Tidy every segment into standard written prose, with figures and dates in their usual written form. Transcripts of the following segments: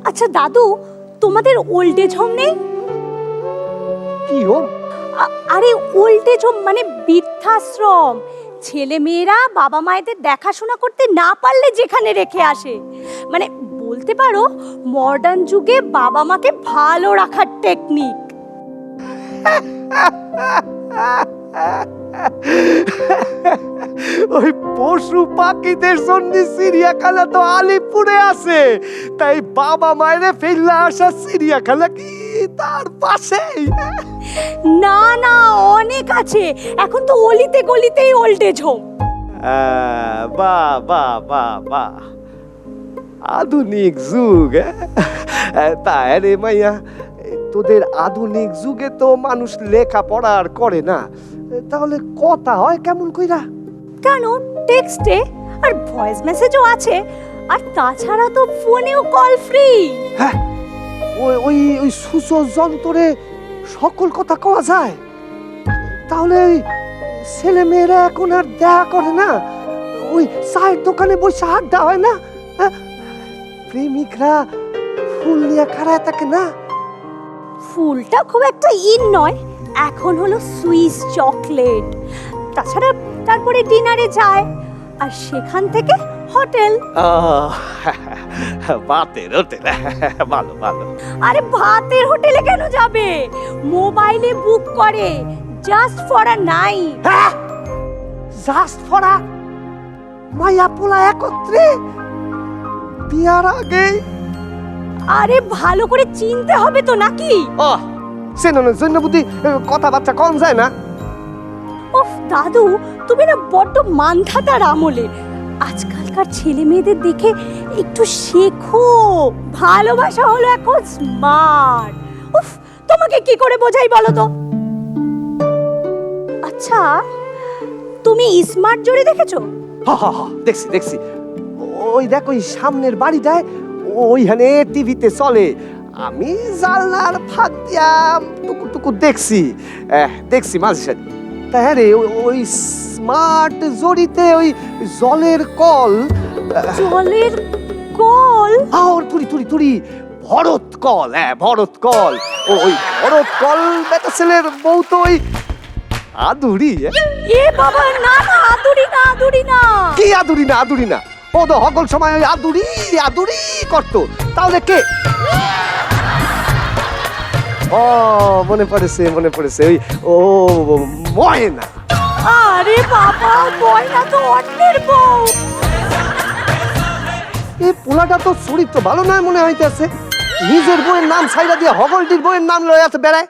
আচ্ছা দাদু, তোমাদের ওল্ড এজ হোম নেই? কি হোম? আরে ওল্ড এজ হোম মানে বৃদ্ধাশ্রম। ছেলে মেয়েরা বাবা মায়েদের দেখাশোনা করতে না পারলে যেখানে রেখে আসে, মানে বলতে পারো মডার্ন যুগে বাবা মাকে ভালো রাখার টেকনিক। ওই পশু পাখিদের জন্য চিড়িয়াখানা তো আলিপুরে আছে, তাই বাবা মায়েরে ফেললা আসা চিড়িয়াখানা কি তার পাশেই? না না, অনেক আছে, এখন তো অলিতে গলিতেই ওল্ড এজ হোম। বাহ বাহ বাহ বাহ, আধুনিক যুগ। তাই রে মাইয়া, তোদের আধুনিক যুগে তো মানুষ লেখাপড়া আর করে না, তাহলে কথা হয় কেমন কইরা? কেন, টেক্সটে আর ভয়েস মেসেজও আছে, আর তাছাড়া তো ফোনেও কল ফ্রি। হ্যাঁ, ওই ওই ওই সুসো যন্ত্রে সকল কথা কওয়া যায়। তাহলে ওই ছেলে মেয়েরা এখন আর দেখা করে না, ওই চায়ের দোকানে বসে আড্ডা হয় না, প্রেমিকরা ফুল নিয়ে খাড়ায় থাকে না। ফুলটা খুব একটা ইন নয়, এখন হলো সুইস চকলেট। তাছাড়া তারপরে ডিনারে যায়, আর সেখান থেকে হোটেল। ভাতের হোটেল, ভালো ভালো। আরে ভাতের হোটেলে কেন যাবে, মোবাইলে বুক করে just for a night. Just for a মাইয়া পোলা একত্রে বিয়ার আগে? আরে ভালো করে চিনতে হবে তো নাকি? ও সেননের জন্য বুদ্ধি কথাবার্তা কম যায় না। ওফ দাদু, তুমি না বড্ড মানধাতার আমলে। আজকালকার ছেলে মেয়েদের দেখে একটু শেখো, ভালোবাসা হলো এখন স্মার্ট। উফ, তোমাকে কি করে বোঝাই বলো তো? আচ্ছা, তুমি স্মার্ট জুড়ি দেখেছো? দেখছি দেখছি, ওই দেখ ওই সামনের বাড়িটায় ওইখানে টিভিতে চলে, আমি জানলার ফাঁক দিয়া টুকু টুকু দেখছি, দেখছি মাঝে সাথে। তা হ্যাঁ রে, ওই স্মার্ট জড়িতে ওই জলের কল। জলের কল? আর তুরি তুরি তুরি ভরত কল, ভরত কল। ওই ভরত কল বেটা ছেলের বউ তো ওই আদুরি। এ বাবা, না না, আদুরি না, আদুরি না। কি আদুরি না? আদুরি না, ও তো সকল সময় ওই আদুরি আদুরি করতো। তাহলে কে? ও মনে পড়েছে, মনে পড়েছে, ওই ও ময়না। আরে বাবা, ময়না তো অন্যের বউ। এই পোলাটা তো চরিত্র ভালো নয় মনে হইতেছে, নিজের বউয়ের নাম ছাইরা দিয়ে হগলটির বউয়ের নাম লয়ে আছে বেড়ায়।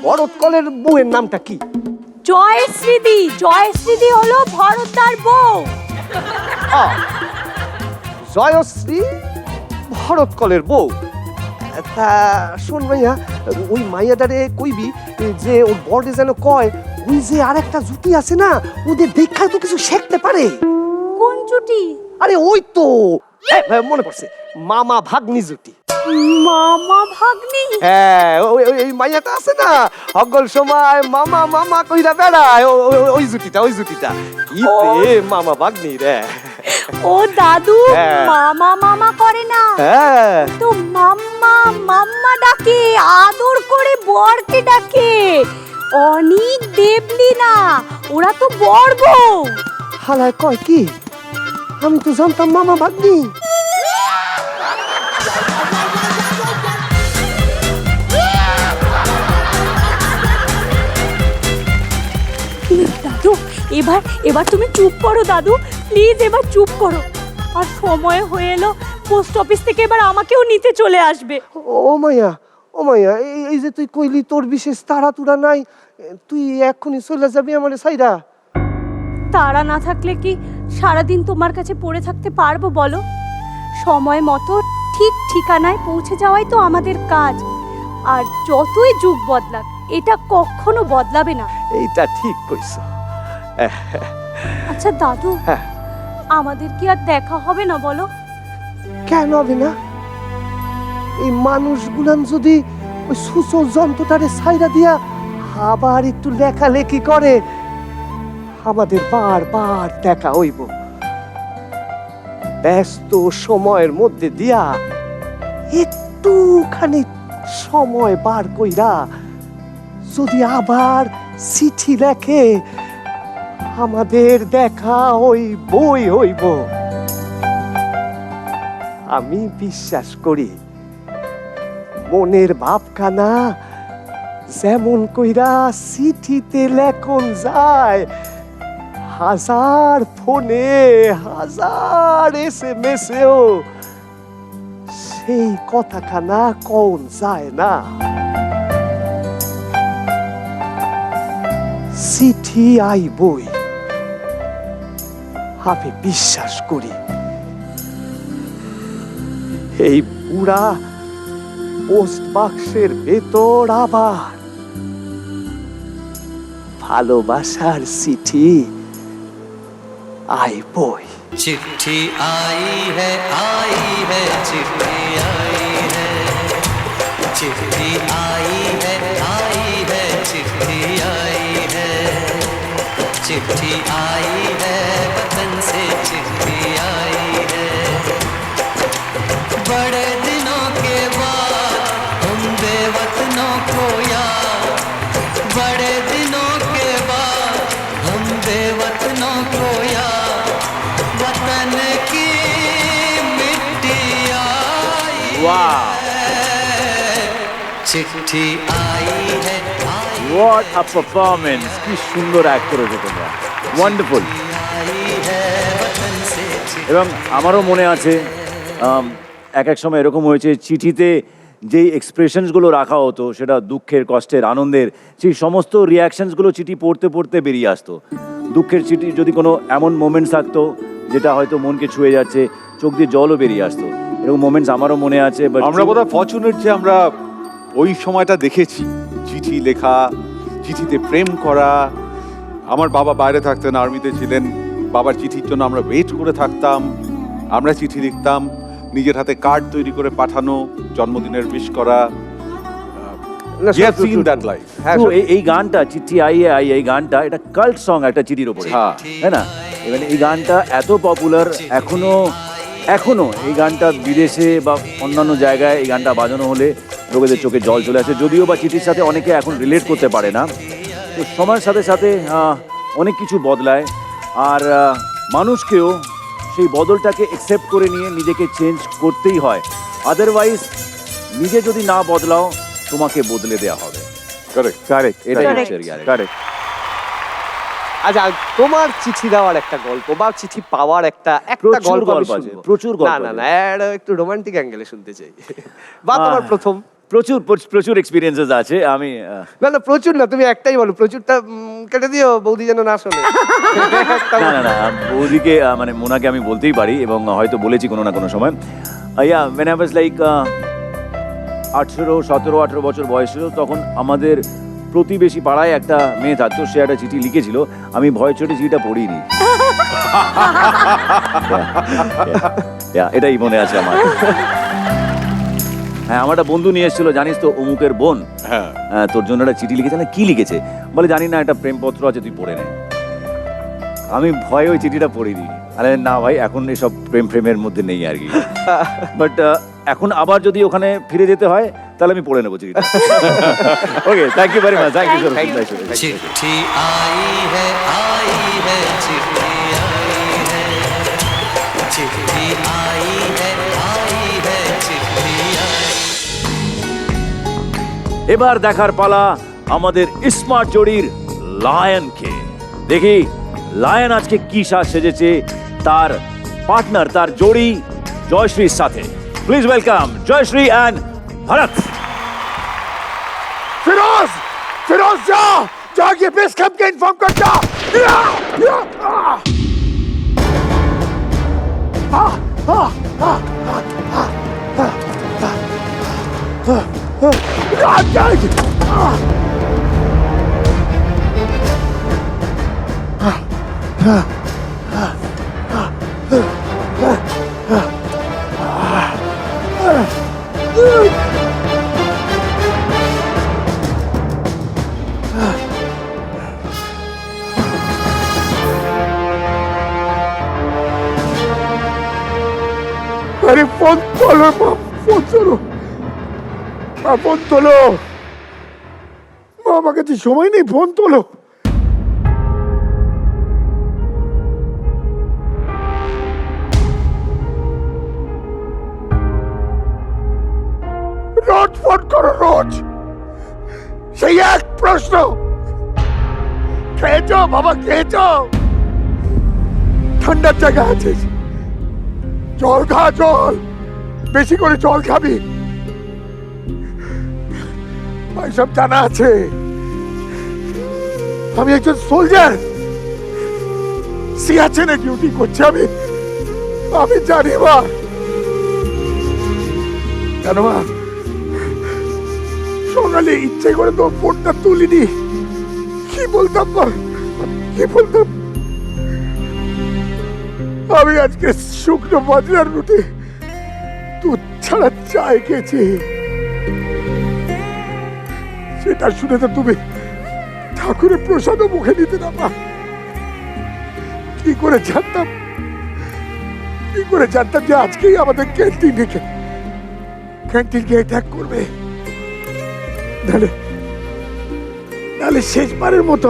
ভরত কলের বউয়ের নামটা কি? জয়শ্রীদি। জয়শ্রীদি হলো ভরতদার বউ। জয়শ্রী ভরত কলের বউ। তা শোন ভাইয়া, ওই মাইয়াদারে কইবি যে ওর বড়ে যেন কয় ওই যে আরেকটা জুটি আছে না, ওদের দেখায় তো কিছু শিখতে পারে। কোন জুটি? আরে ওই তো মনে পড়ছে, মামা ভাগ্নি জুটি। মামা ভাগ্নি? হ্যাঁ, ওই মাইয়াটা আছে না, সকল সময় মামা মামা কইরা বেড়ায়, ওই জুটিটা, ওই জুটিটা কি প্রেম মামা ভাগ্নি রে। ও দাদু, মামা মামা করে না, তো মাম্মা মাম্মা ডাকে, আদর করে বরকে ডাকে। অনেক দেবলি না, ওরা তো বর বউ। হালায় কয় কি, আমি তো জানতাম মামা ভাগ্নি। দাদু, এবার তুমি চুপ করো দাদু, প্লিজ এবার চুপ করো। আর সময় হয়ে এলো, পোস্ট অফিস থেকে এবার আমাকেও নিতে চলে আসবে। ও মাইয়া, ও মাইয়া, এই যে তুই কইলি তোর বিশেষ তাড়াতুড়া নাই, তুই এক্ষুনি চলে যাবি আমারে সাইরা? তারা না থাকলে কি সারাদিন তোমার কাছে পড়ে থাকতে পারবো বলো? সময় মতো ঠিক ঠিকানায় পৌঁছে যাওয়াই তো আমাদের কাজ। আর যতই যুগ বদলাক, এটা কখনো বদলাবে না। এইটা ঠিক কইছো। আচ্ছা দাদু, আমাদের কি আর দেখা হবে না বলো? কেন হবে না? এই মানুষগুলান যদি ওই সুসো যন্ত্রটারে ছাইরা দিয়া আবার একটু লেখালেখি করে, আমাদের বারবার দেখা হইব। ব্যস্ত সময়ের মধ্যে দিয়া একটুখানি সময় বার কইরা যদি আবার চিঠি লেখে, আমাদের দেখা ওই বই হইব। আমি বিশ্বাস করি মনের ভাবখানা যেমন কইরা চিঠিতে লেখন যায়, হাজার ফোনে, হাজার SMS-এও সেই কথাখানা কন যায় না। চিঠি আইবই, আমি বিশ্বাস করি। এই পুরা পোস্ট বাক্সের ভেতর আবার ভালোবাসার চিঠি আইবই। चिट्ठी आई है चिट्ठी आई है, चिट्ठी आई है चिट्ठी आई है, चिट्ठी आई है वतन से चिट्ठी आई है। बड़े दिनों के बाद हम बेवतनों को याद, बड़े दिनों के बाद हम बेवतनों को याद, वतन की मिट्टी आई है, चिट्ठी आई है হোয়াট আ পারফরমেন্স! কি সুন্দর অ্যাক্ট করেছো তোমরা, ওয়ান্ডারফুল। এবং আমারও মনে আছে এক এক সময় এরকম হয়েছে, চিঠিতে যেই এক্সপ্রেশনসগুলো রাখা হতো, সেটা দুঃখের, কষ্টের, আনন্দের, সেই সমস্ত রিয়াকশনসগুলো চিঠি পড়তে পড়তে বেরিয়ে আসতো। দুঃখের চিঠি যদি কোনো এমন মোমেন্টস থাকতো যেটা হয়তো মনকে ছুঁয়ে যাচ্ছে, চোখ দিয়ে জলও বেরিয়ে আসতো। এরকম মোমেন্টস আমারও মনে আছে। আমরা বোধহয় ফরচুনেট যে আমরা ওই সময়টা দেখেছি, চিঠি লেখা, চিঠিতে প্রেম করা। আমার বাবা বাইরে থাকতেন, আর্মিতে ছিলেন, বাবার চিঠির জন্য আমরা ওয়েট করে থাকতাম, আমরা চিঠি লিখতাম, নিজের হাতে কার্ড তৈরি করে পাঠানো, জন্মদিনের উইশ করা। We have seen that life. হ্যাঁ, এই গানটা চিঠি আই এই গানটা, এটা কাল্ট সং একটা চিঠির উপরে, হ্যাঁ। তাই না? এবার এই গানটা এত পপুলার, এখনো এই গানটা বিদেশে বা অন্যান্য জায়গায় এই গানটা বাজানো হলে লোকেদের চোখে জল চলে আসে। যদিও বা চিঠির সাথে অনেকে এখন রিলেট করতে পারে না, তো সময়ের সাথে সাথে অনেক কিছু বদলায়, আর মানুষকেও সেই বদলটাকে অ্যাকসেপ্ট করে নিয়ে নিজেকে চেঞ্জ করতেই হয়। আদারওয়াইজ নিজে যদি না বদলাও, তোমাকে বদলে দেওয়া হবে। Correct. কারেক্ট, এটাই Correct. হচ্ছে আর কি। কারেক্ট। আচ্ছা, তোমার চিঠি দেওয়ার একটা গল্প বা চিঠি পাওয়ার একটা প্রচুর গল্প আমি গল্প আছে, শুনবো। প্রচুর গল্প না আছে। এটা একটু রোমান্টিক অ্যাঙ্গেলে শুনতে চাই। বা তোমার প্রথম। প্রচুর এক্সপিরিয়েন্সেস আছে। আমি না প্রচুর না, তুমি একটাই বলো, প্রচুরটা কেটে দিও, বৌদি যেন না শোনে। না বৌদিকে মানে মোনাকে আমি বলতেই পারি, এবং হয়তো বলেছি কোনো না কোনো সময়। ইয়া when I was like 17-18 বছর বয়স ছিল, তখন আমাদের প্রতিবেশী পাড়ায় একটা মেয়ে থাকতো, সে একটা চিঠি লিখেছিল, আমি ভয় চোটে চিঠিটা পড়িনি। এটাই মনে আছে আমার। হ্যাঁ, আমার একটা বন্ধু নিয়ে এসেছিল, জানিস তো অমুকের বোন হ্যাঁ, তোর জন্য একটা চিঠি লিখেছে। না, কি লিখেছে? বলে জানি না, একটা প্রেমপত্র আছে, তুই পড়ে নে। আমি ভয়ে ওই চিঠিটা পড়িনি। আরে না ভাই, এখন এসব প্রেমের মধ্যে নেই আর কি। বাট এখন আবার যদি ওখানে ফিরে যেতে হয়, তাহলে আমি পড়ে নেবো চিঠিটা। Okay, thank you very much. Thank you. चिट्ठी आई है चिट्ठी आई है, चिट्ठी आई है चिट्ठी आई। এবার দেখার পালা আমাদের স্মার্ট জোড়ির লায়নকে। দেখি লায়ন আজকে কি সাজ সেজেছে তার পার্টনার, তার জোড়ি জয়শ্রীর সাথে। Please welcome Jayashree and Bharat. Firoz जाके बेस कैंप के इन्फॉर्म कर जा। আরে ফোন তোলো মা, ফোন তোলো মা, ফোন তোলো মা, আমার কাছে সময় নেই, ফোন তোলো। রোজ ফোন করো, রোজ সেই এক প্রশ্ন, খেয়েছ বাবা, খেয়েছ? ঠান্ডার জায়গা আছে, জল খা, জল বেশি করে জল খাবি, সব জানা আছে। আমি একজন সোলজার, সিয়াচেনে ডিউটি করছি, আমি জানি মা। জানো মা, সকালে ইচ্ছে করে তোর ফোনটা তুলিনি, কি বলতাম মা, কি বলতাম? আমি আজকে শুকনো বাজরার রুটি দুধ ছাড়া চায় খেয়েছি, সেটা শুনে তো তুমি ঠাকুরের প্রসাদও মুখে দিতে না মা। কি করে জানতাম, কি করে জানতাম যে আজকেই আমাদের ক্যান্টিনকে অ্যাটাক করবে? নাহলে শেষবারের মতো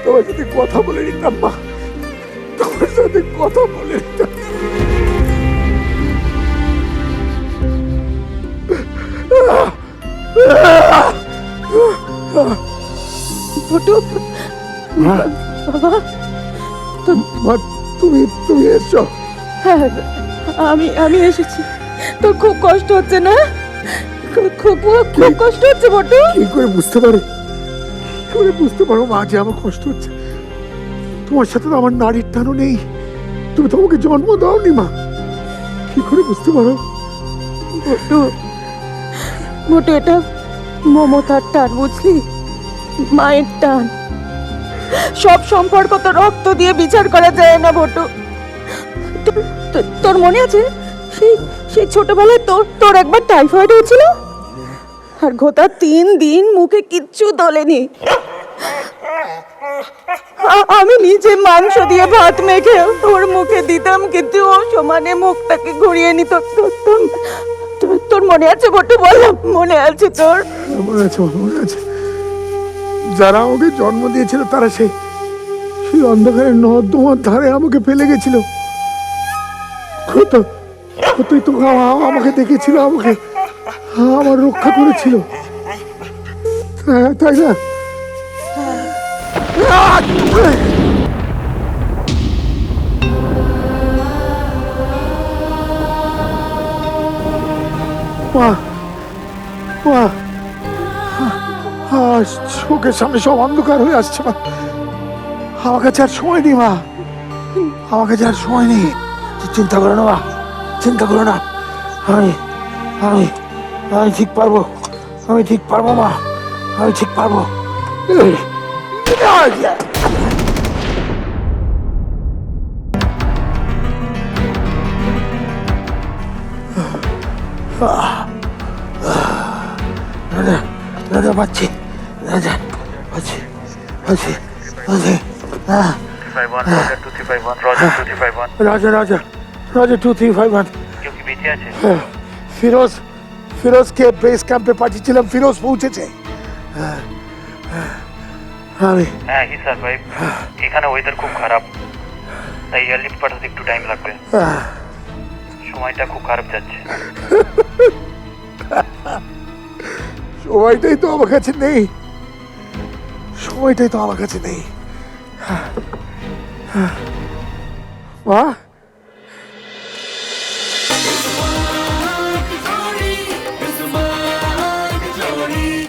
তোমার সাথে কথা বলে নিতাম মা, তোমার সাথে কথা বলে নিতাম। বাবা, মা, তুমি তুমি এসছো? হ্যাঁ আমি এসেছি। তোর খুব কষ্ট হচ্ছে না? খুব কষ্ট হচ্ছে বটু? কি করে বুঝতে পারো, কি করে বুঝতে পারো মা যে আমার কষ্ট হচ্ছে? তোমার সাথে তো আমার নারীর টানও নেই, তুমি তো আমাকে জন্ম দাওনি মা, কি করে বুঝতে পারো? বটু এটা মমতার টান, বুঝলি? মায়ের টান। সব সম্পর্ক তো রক্ত দিয়ে বিচার করা যায় না বটু। তোর মনে আছে সেই ছোটবেলায় তোর একবার টাইফয়েড হয়েছিল, আর গোটা 3 দিন মুখে কিচ্ছু তোলেনি। আমি নিজে মাংস দিয়ে ভাত মেখে ওর মুখে দিতাম, কিন্তু ও সমানে মুখটাকে ঘুরিয়ে নিত। তোর মনে আছে বটু? বল, মনে আছে তোর? মনে আছে, মনে আছে। যারা আমাকে জন্ম দিয়েছিল তারা সেই অন্ধকারের নর্দমার ধারে আমাকে ফেলে গেছিল। তুই তো আমাকে দেখেছিল, আমাকে আমার রক্ষা করেছিল, তাই না? মা, মা, চোখের সামনে সব অন্ধকার হয়ে আসছে মা, আমার কাছে আর সময় নেই মা, আমার কাছে আর সময় নেই। চিন্তা করো না মা, চিন্তা করো না, আমি আমি আমি ঠিক পারবো, আমি ঠিক পারবো মা, আমি ঠিক পারবো। রাজা পাচ্ছি, রাজা পাচ্ছি, পাচ্ছি, পাচ্ছি। রাজা রাজা রাজা 2351। ফিরোজকে বেস ক্যাম্পে পাঠিয়েছিলাম, ফিরোজ পৌঁছেছে। আমি হ্যাঁ স্যার ভাই, এখানে ওয়েদার খুব খারাপ, তাই এয়ারলিফট পাঠাতে একটু টাইম লাগবে, সময়টা খুব খারাপ যাচ্ছে। সময়টাই তো আমার কাছে নেই, সময়টাই তো আমার কাছে নেই মা।